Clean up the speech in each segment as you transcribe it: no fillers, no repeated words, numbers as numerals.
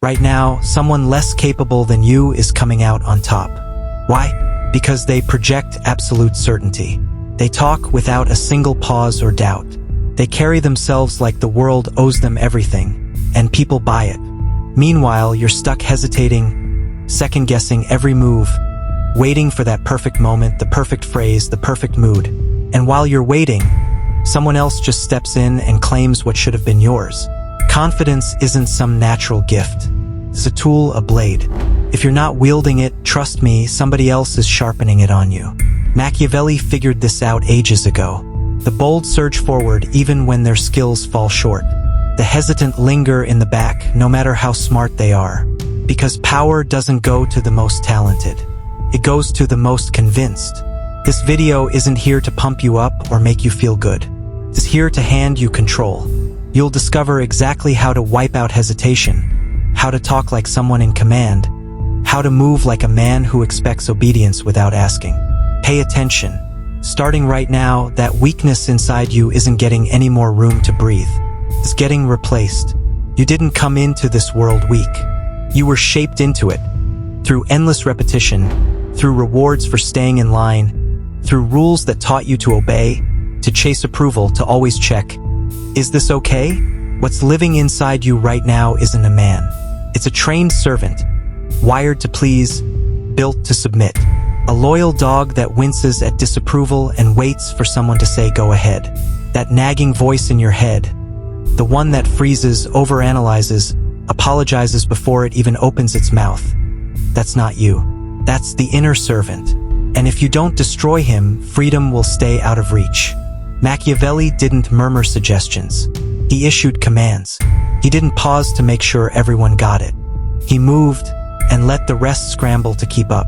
Right now, someone less capable than you is coming out on top. Why? Because they project absolute certainty. They talk without a single pause or doubt. They carry themselves like the world owes them everything, and people buy it. Meanwhile, you're stuck hesitating, second-guessing every move, waiting for that perfect moment, the perfect phrase, the perfect mood. And while you're waiting, someone else just steps in and claims what should have been yours. Confidence isn't some natural gift. It's a tool, a blade. If you're not wielding it, trust me, somebody else is sharpening it on you. Machiavelli figured this out ages ago. The bold surge forward even when their skills fall short. The hesitant linger in the back, no matter how smart they are. Because power doesn't go to the most talented. It goes to the most convinced. This video isn't here to pump you up or make you feel good. It's here to hand you control. You'll discover exactly how to wipe out hesitation, how to talk like someone in command, how to move like a man who expects obedience without asking. Pay attention. Starting right now, that weakness inside you isn't getting any more room to breathe. It's getting replaced. You didn't come into this world weak. You were shaped into it. Through endless repetition, through rewards for staying in line, through rules that taught you to obey, to chase approval, to always check. Is this okay? What's living inside you right now isn't a man. It's a trained servant, wired to please, built to submit. A loyal dog that winces at disapproval and waits for someone to say go ahead. That nagging voice in your head, the one that freezes, overanalyzes, apologizes before it even opens its mouth. That's not you. That's the inner servant. And if you don't destroy him, freedom will stay out of reach. Machiavelli didn't murmur suggestions. He issued commands. He didn't pause to make sure everyone got it. He moved and let the rest scramble to keep up.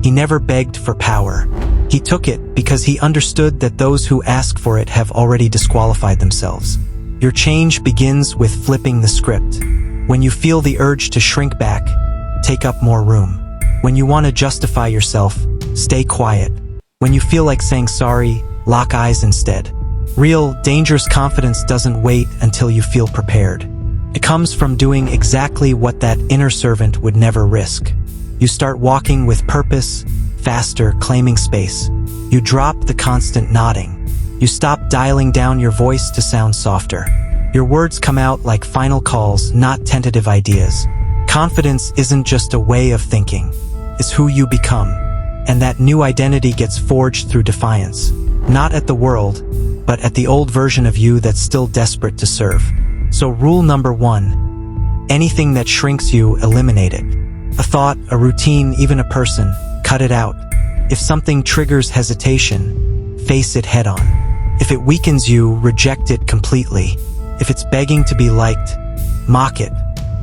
He never begged for power. He took it because he understood that those who ask for it have already disqualified themselves. Your change begins with flipping the script. When you feel the urge to shrink back, take up more room. When you want to justify yourself, stay quiet. When you feel like saying sorry, lock eyes instead. Real, dangerous confidence doesn't wait until you feel prepared. It comes from doing exactly what that inner servant would never risk. You start walking with purpose, faster, claiming space. You drop the constant nodding. You stop dialing down your voice to sound softer. Your words come out like final calls, not tentative ideas. Confidence isn't just a way of thinking. It's who you become. And that new identity gets forged through defiance. Not at the world, but at the old version of you that's still desperate to serve. So rule number 1. Anything that shrinks you, eliminate it. A thought, a routine, even a person, cut it out. If something triggers hesitation, face it head on. If it weakens you, reject it completely. If it's begging to be liked, mock it.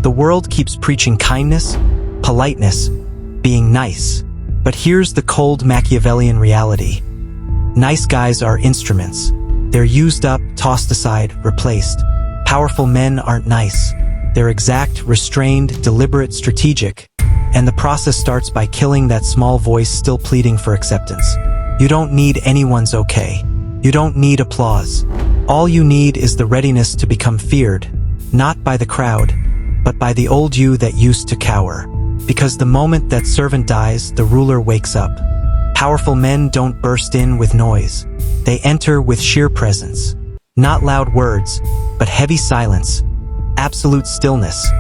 The world keeps preaching kindness, politeness, being nice. But here's the cold Machiavellian reality. Nice guys are instruments. They're used up, tossed aside, replaced. Powerful men aren't nice. They're exact, restrained, deliberate, strategic. And the process starts by killing that small voice still pleading for acceptance. You don't need anyone's okay. You don't need applause. All you need is the readiness to become feared, not by the crowd, but by the old you that used to cower. Because the moment that servant dies, the ruler wakes up. Powerful men don't burst in with noise. They enter with sheer presence. Not loud words, but heavy silence, absolute stillness,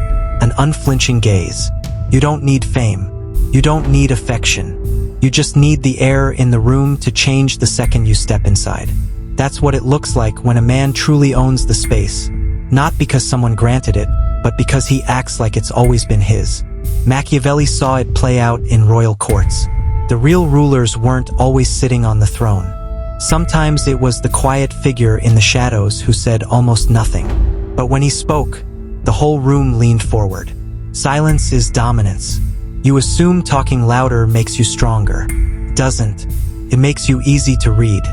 an unflinching gaze. You don't need fame. You don't need affection. You just need the air in the room to change the second you step inside. That's what it looks like when a man truly owns the space. Not because someone granted it, but because he acts like it's always been his. Machiavelli saw it play out in royal courts. The real rulers weren't always sitting on the throne. Sometimes it was the quiet figure in the shadows who said almost nothing. But when he spoke, the whole room leaned forward. Silence is dominance. You assume talking louder makes you stronger. It doesn't. It makes you easy to read.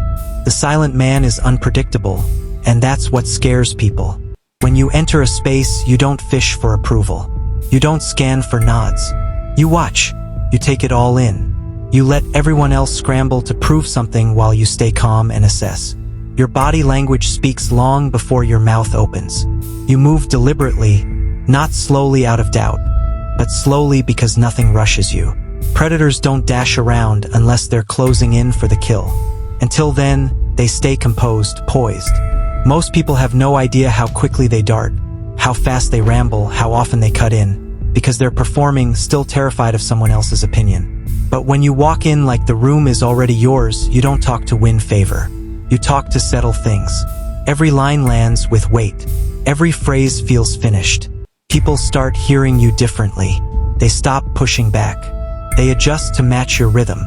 The silent man is unpredictable, and that's what scares people. When you enter a space, you don't fish for approval. You don't scan for nods. You watch. You take it all in. You let everyone else scramble to prove something while you stay calm and assess. Your body language speaks long before your mouth opens. You move deliberately, not slowly out of doubt. but slowly because nothing rushes you. Predators don't dash around unless they're closing in for the kill. Until then, they stay composed, poised. Most people have no idea how quickly they dart, how fast they ramble, how often they cut in, because they're performing, still terrified of someone else's opinion. But when you walk in like the room is already yours, you don't talk to win favor. You talk to settle things. Every line lands with weight. Every phrase feels finished. People start hearing you differently. They stop pushing back. They adjust to match your rhythm.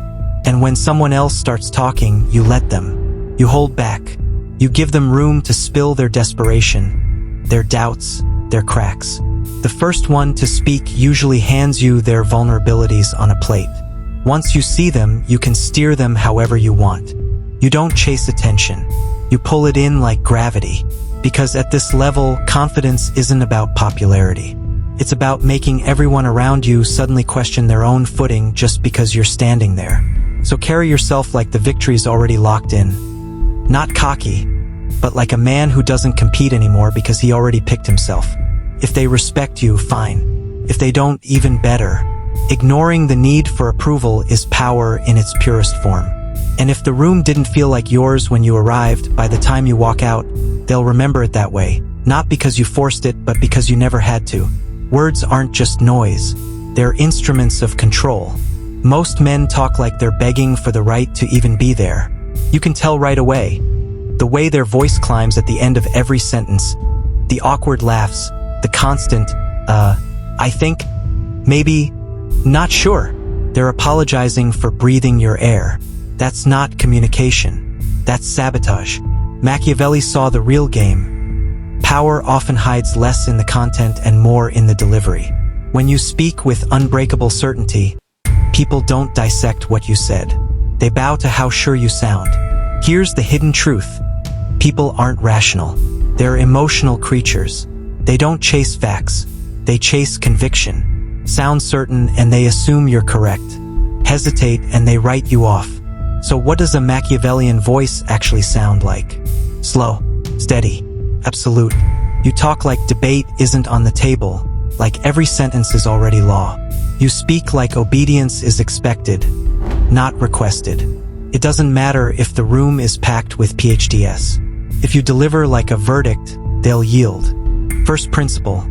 And when someone else starts talking, you let them. You hold back. You give them room to spill their desperation, their doubts, their cracks. The first one to speak usually hands you their vulnerabilities on a plate. Once you see them, you can steer them however you want. You don't chase attention. You pull it in like gravity. Because at this level, confidence isn't about popularity. It's about making everyone around you suddenly question their own footing just because you're standing there. So carry yourself like the victory's already locked in. Not cocky, but like a man who doesn't compete anymore because he already picked himself. If they respect you, fine. If they don't, even better. Ignoring the need for approval is power in its purest form. And if the room didn't feel like yours when you arrived, by the time you walk out, they'll remember it that way. Not because you forced it, but because you never had to. Words aren't just noise. They're instruments of control. Most men talk like they're begging for the right to even be there. You can tell right away. The way their voice climbs at the end of every sentence. The awkward laughs. The constant, I think, maybe, not sure. They're apologizing for breathing your air. That's not communication. That's sabotage. Machiavelli saw the real game. Power often hides less in the content and more in the delivery. When you speak with unbreakable certainty, people don't dissect what you said. They bow to how sure you sound. Here's the hidden truth. People aren't rational. They're emotional creatures. They don't chase facts. They chase conviction. Sound certain and they assume you're correct. Hesitate and they write you off. So what does a Machiavellian voice actually sound like? Slow, steady, absolute. You talk like debate isn't on the table, like every sentence is already law. You speak like obedience is expected, not requested. It doesn't matter if the room is packed with PhDs. If you deliver like a verdict, they'll yield. First principle.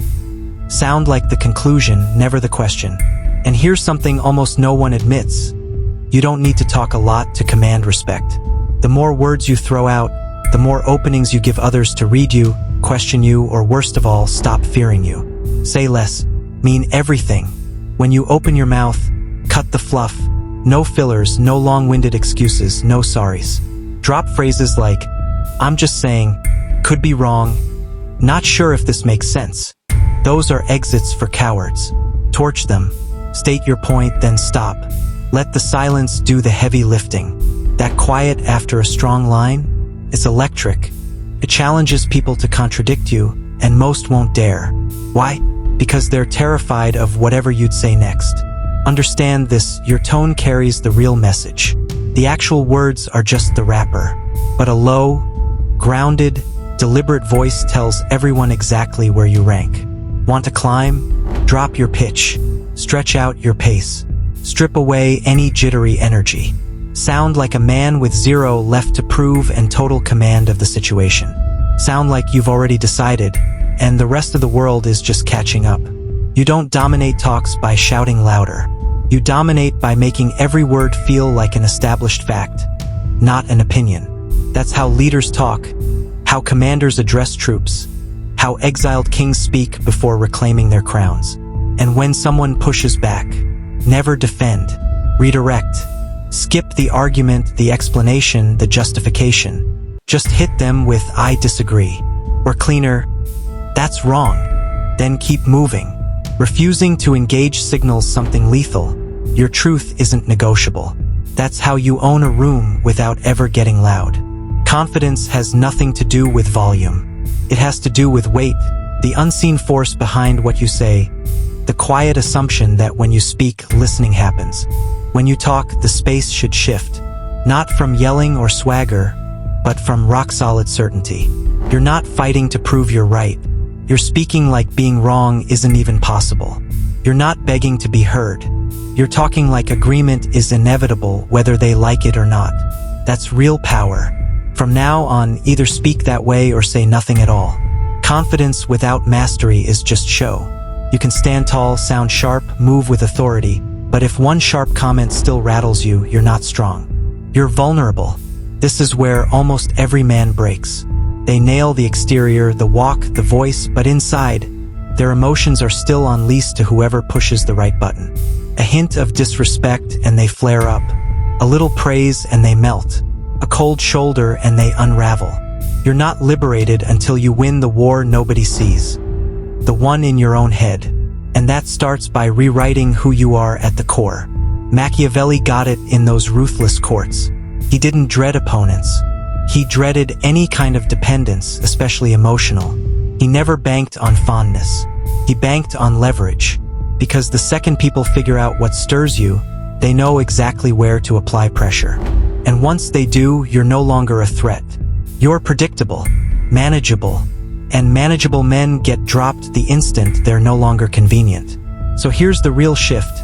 Sound like the conclusion, never the question. And here's something almost no one admits. You don't need to talk a lot to command respect. The more words you throw out, the more openings you give others to read you, question you, or worst of all, stop fearing you. Say less, mean everything. When you open your mouth, cut the fluff. No fillers, no long-winded excuses, no sorries. Drop phrases like, I'm just saying, could be wrong, not sure if this makes sense. Those are exits for cowards. Torch them. State your point, then stop. Let the silence do the heavy lifting. That quiet after a strong line? It's electric. It challenges people to contradict you, and most won't dare. Why? Because they're terrified of whatever you'd say next. Understand this, your tone carries the real message. The actual words are just the wrapper. But a low, grounded, deliberate voice tells everyone exactly where you rank. Want to climb? Drop your pitch. Stretch out your pace. Strip away any jittery energy. Sound like a man with zero left to prove and total command of the situation. Sound like you've already decided, and the rest of the world is just catching up. You don't dominate talks by shouting louder. You dominate by making every word feel like an established fact, not an opinion. That's how leaders talk, how commanders address troops, how exiled kings speak before reclaiming their crowns. And when someone pushes back, never defend, redirect. Skip the argument, the explanation, the justification. Just hit them with, I disagree. Or cleaner, that's wrong. Then keep moving. Refusing to engage signals something lethal. Your truth isn't negotiable. That's how you own a room without ever getting loud. Confidence has nothing to do with volume. It has to do with weight, the unseen force behind what you say, the quiet assumption that when you speak, listening happens. When you talk, the space should shift, not from yelling or swagger, but from rock-solid certainty. You're not fighting to prove you're right. You're speaking like being wrong isn't even possible. You're not begging to be heard. You're talking like agreement is inevitable whether they like it or not. That's real power. From now on, either speak that way or say nothing at all. Confidence without mastery is just show. You can stand tall, sound sharp, move with authority, but if one sharp comment still rattles you, you're not strong. You're vulnerable. This is where almost every man breaks. They nail the exterior, the walk, the voice, but inside, their emotions are still on leash to whoever pushes the right button. A hint of disrespect and they flare up. A little praise and they melt. A cold shoulder and they unravel. You're not liberated until you win the war nobody sees. The one in your own head. And that starts by rewriting who you are at the core. Machiavelli got it in those ruthless courts. He didn't dread opponents. He dreaded any kind of dependence, especially emotional. He never banked on fondness. He banked on leverage. Because the second people figure out what stirs you, they know exactly where to apply pressure. And once they do, you're no longer a threat. You're predictable, manageable, and manageable men get dropped the instant they're no longer convenient. So here's the real shift.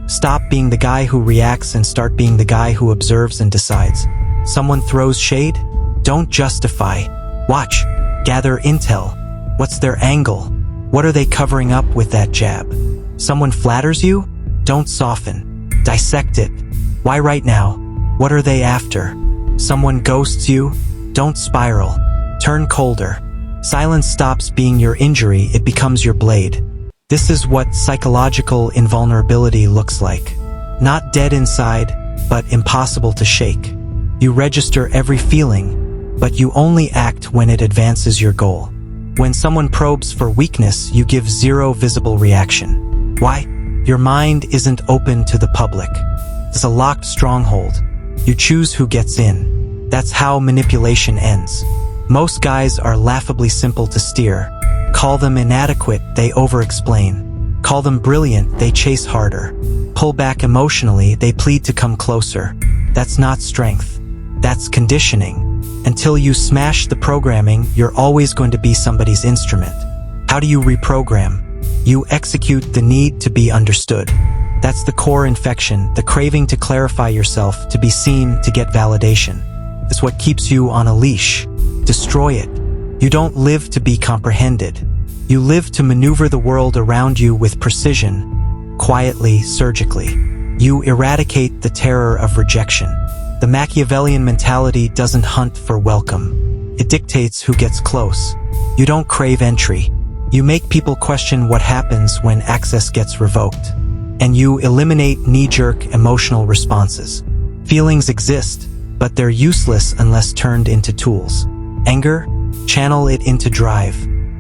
Stop being the guy who reacts and start being the guy who observes and decides. Someone throws shade? Don't justify. Watch. Gather intel. What's their angle? What are they covering up with that jab? Someone flatters you? Don't soften. Dissect it. Why right now? What are they after? Someone ghosts you? Don't spiral. Turn colder. Silence stops being your injury, it becomes your blade. This is what psychological invulnerability looks like. Not dead inside, but impossible to shake. You register every feeling, but you only act when it advances your goal. When someone probes for weakness, you give zero visible reaction. Why? Your mind isn't open to the public. It's a locked stronghold. You choose who gets in. That's how manipulation ends. Most guys are laughably simple to steer. Call them inadequate, they over-explain. Call them brilliant, they chase harder. Pull back emotionally, they plead to come closer. That's not strength. That's conditioning. Until you smash the programming, you're always going to be somebody's instrument. How do you reprogram? You execute the need to be understood. That's the core infection, the craving to clarify yourself, to be seen, to get validation. It's what keeps you on a leash. Destroy it. You don't live to be comprehended. You live to maneuver the world around you with precision, quietly, surgically. You eradicate the terror of rejection. The Machiavellian mentality doesn't hunt for welcome. It dictates who gets close. You don't crave entry. You make people question what happens when access gets revoked. And you eliminate knee-jerk emotional responses. Feelings exist, but they're useless unless turned into tools. Anger? Channel it into drive.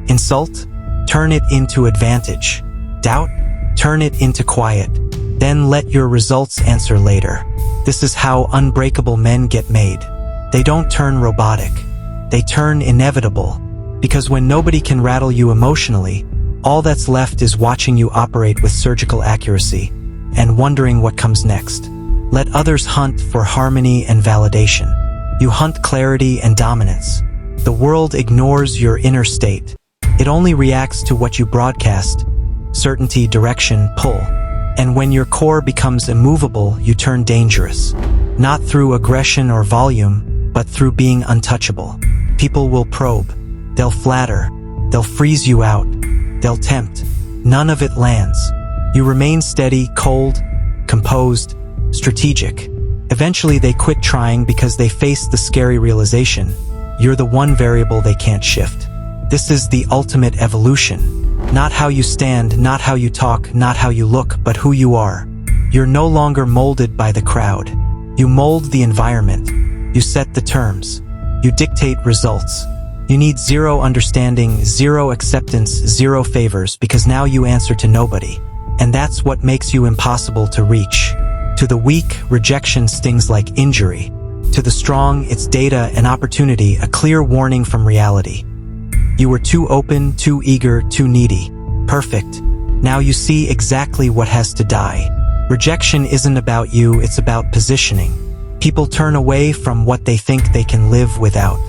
Insult? Turn it into advantage. Doubt? Turn it into quiet. Then let your results answer later. This is how unbreakable men get made. They don't turn robotic. They turn inevitable. Because when nobody can rattle you emotionally, all that's left is watching you operate with surgical accuracy and wondering what comes next. Let others hunt for harmony and validation. You hunt clarity and dominance. The world ignores your inner state. It only reacts to what you broadcast. Certainty, direction, pull. And when your core becomes immovable, you turn dangerous. Not through aggression or volume, but through being untouchable. People will probe. They'll flatter. They'll freeze you out. They'll tempt. None of it lands. You remain steady, cold, composed, strategic. Eventually they quit trying because they face the scary realization. You're the one variable they can't shift. This is the ultimate evolution. Not how you stand, not how you talk, not how you look, but who you are. You're no longer molded by the crowd. You mold the environment. You set the terms. You dictate results. You need zero understanding, zero acceptance, zero favors, because now you answer to nobody. And that's what makes you impossible to reach. To the weak, rejection stings like injury. To the strong, it's data, an opportunity, a clear warning from reality. You were too open, too eager, too needy. Perfect. Now you see exactly what has to die. Rejection isn't about you, it's about positioning. People turn away from what they think they can live without.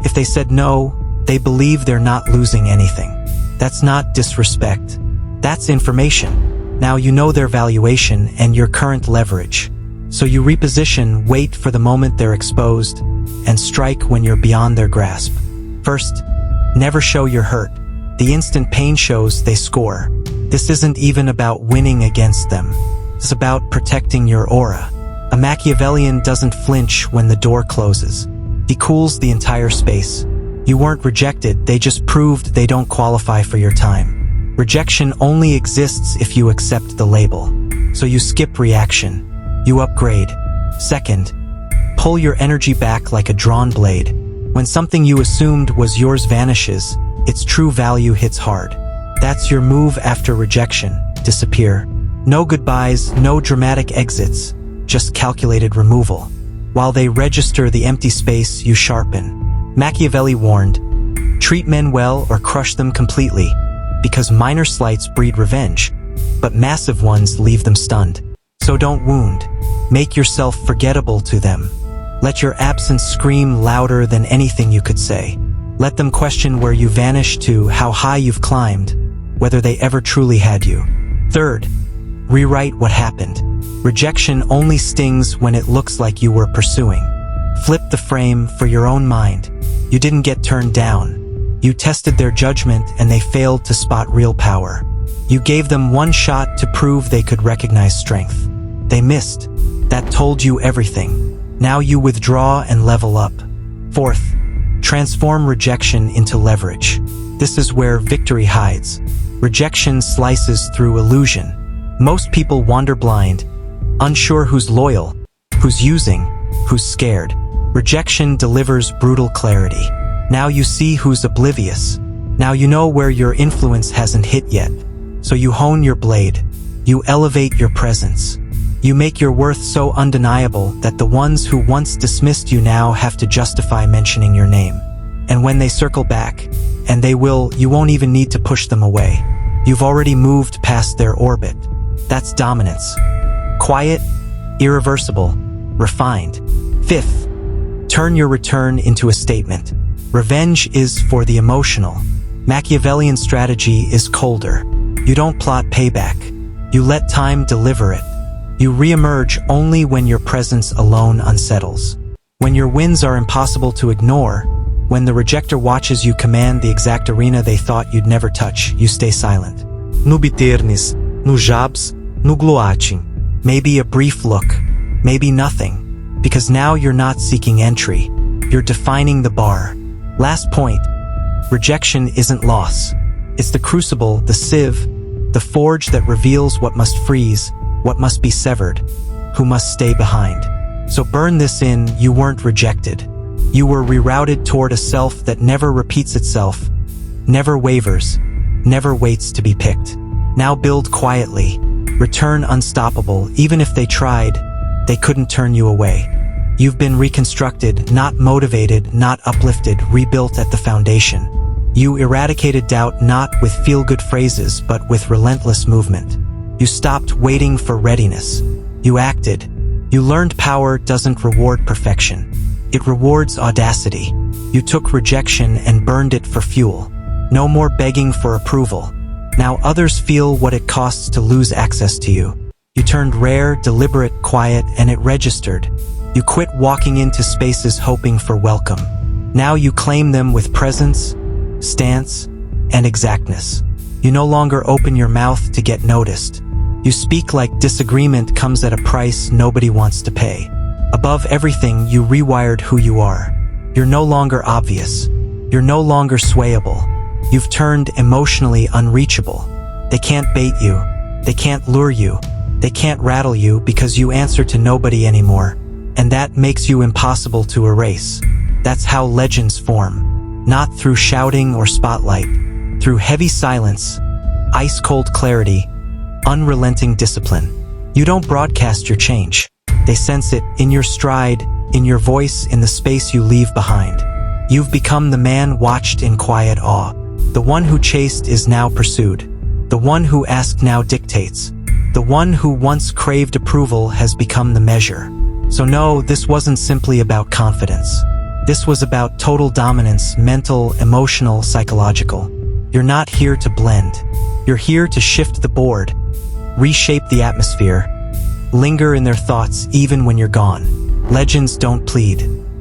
If they said no, they believe they're not losing anything. That's not disrespect. That's information. Now you know their valuation and your current leverage. So you reposition, wait for the moment they're exposed, and strike when you're beyond their grasp. First, never show you're hurt. The instant pain shows, they score. This isn't even about winning against them. It's about protecting your aura. A Machiavellian doesn't flinch when the door closes. He cools the entire space. You weren't rejected, they just proved they don't qualify for your time. Rejection only exists if you accept the label. So you skip reaction. You upgrade. Second, pull your energy back like a drawn blade. When something you assumed was yours vanishes, its true value hits hard. That's your move after rejection. Disappear. No goodbyes, no dramatic exits, just calculated removal. While they register the empty space, you sharpen. Machiavelli warned, treat men well or crush them completely, because minor slights breed revenge, but massive ones leave them stunned. So don't wound. Make yourself forgettable to them. Let your absence scream louder than anything you could say. Let them question where you vanished to, how high you've climbed, whether they ever truly had you. Third, rewrite what happened. Rejection only stings when it looks like you were pursuing. Flip the frame for your own mind. You didn't get turned down. You tested their judgment and they failed to spot real power. You gave them one shot to prove they could recognize strength. They missed. That told you everything. Now you withdraw and level up. Fourth, transform rejection into leverage. This is where victory hides. Rejection slices through illusion. Most people wander blind, unsure who's loyal, who's using, who's scared. Rejection delivers brutal clarity. Now you see who's oblivious. Now you know where your influence hasn't hit yet. So you hone your blade. You elevate your presence. You make your worth so undeniable that the ones who once dismissed you now have to justify mentioning your name. And when they circle back, and they will, you won't even need to push them away. You've already moved past their orbit. That's dominance. Quiet, irreversible, refined. Fifth, turn your return into a statement. Revenge is for the emotional. Machiavellian strategy is colder. You don't plot payback. You let time deliver it. You reemerge only when your presence alone unsettles. When your wins are impossible to ignore, when the rejecter watches you command the exact arena they thought you'd never touch, you stay silent. No biternis, no jabs, no gloating. Maybe a brief look, maybe nothing, because now you're not seeking entry. You're defining the bar. Last point, rejection isn't loss. It's the crucible, the sieve, the forge that reveals what must freeze, what must be severed, who must stay behind. So burn this in, you weren't rejected. You were rerouted toward a self that never repeats itself, never wavers, never waits to be picked. Now build quietly, return unstoppable. Even if they tried, they couldn't turn you away. You've been reconstructed, not motivated, not uplifted, rebuilt at the foundation. You eradicated doubt not with feel-good phrases, but with relentless movement. You stopped waiting for readiness. You acted. You learned power doesn't reward perfection. It rewards audacity. You took rejection and burned it for fuel. No more begging for approval. Now others feel what it costs to lose access to you. You turned rare, deliberate, quiet, and it registered. You quit walking into spaces hoping for welcome. Now you claim them with presence, stance, and exactness. You no longer open your mouth to get noticed. You speak like disagreement comes at a price nobody wants to pay. Above everything, you rewired who you are. You're no longer obvious. You're no longer swayable. You've turned emotionally unreachable. They can't bait you. They can't lure you. They can't rattle you because you answer to nobody anymore. And that makes you impossible to erase. That's how legends form. Not through shouting or spotlight. Through heavy silence, ice-cold clarity, unrelenting discipline. You don't broadcast your change. They sense it in your stride, in your voice, in the space you leave behind. You've become the man watched in quiet awe. The one who chased is now pursued. The one who asked now dictates. The one who once craved approval has become the measure. So no, this wasn't simply about confidence. This was about total dominance, mental, emotional, psychological. You're not here to blend. You're here to shift the board. reshape the atmosphere, linger in their thoughts even when you're gone. Legends don't plead.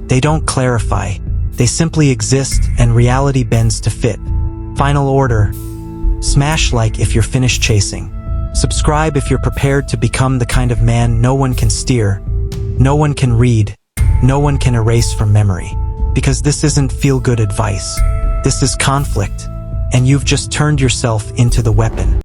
They don't clarify. They simply exist and reality bends to fit. Final order. Smash like if you're finished chasing. Subscribe if you're prepared to become the kind of man no one can steer, no one can read, no one can erase from memory. Because this isn't feel-good advice. This is conflict, and you've just turned yourself into the weapon.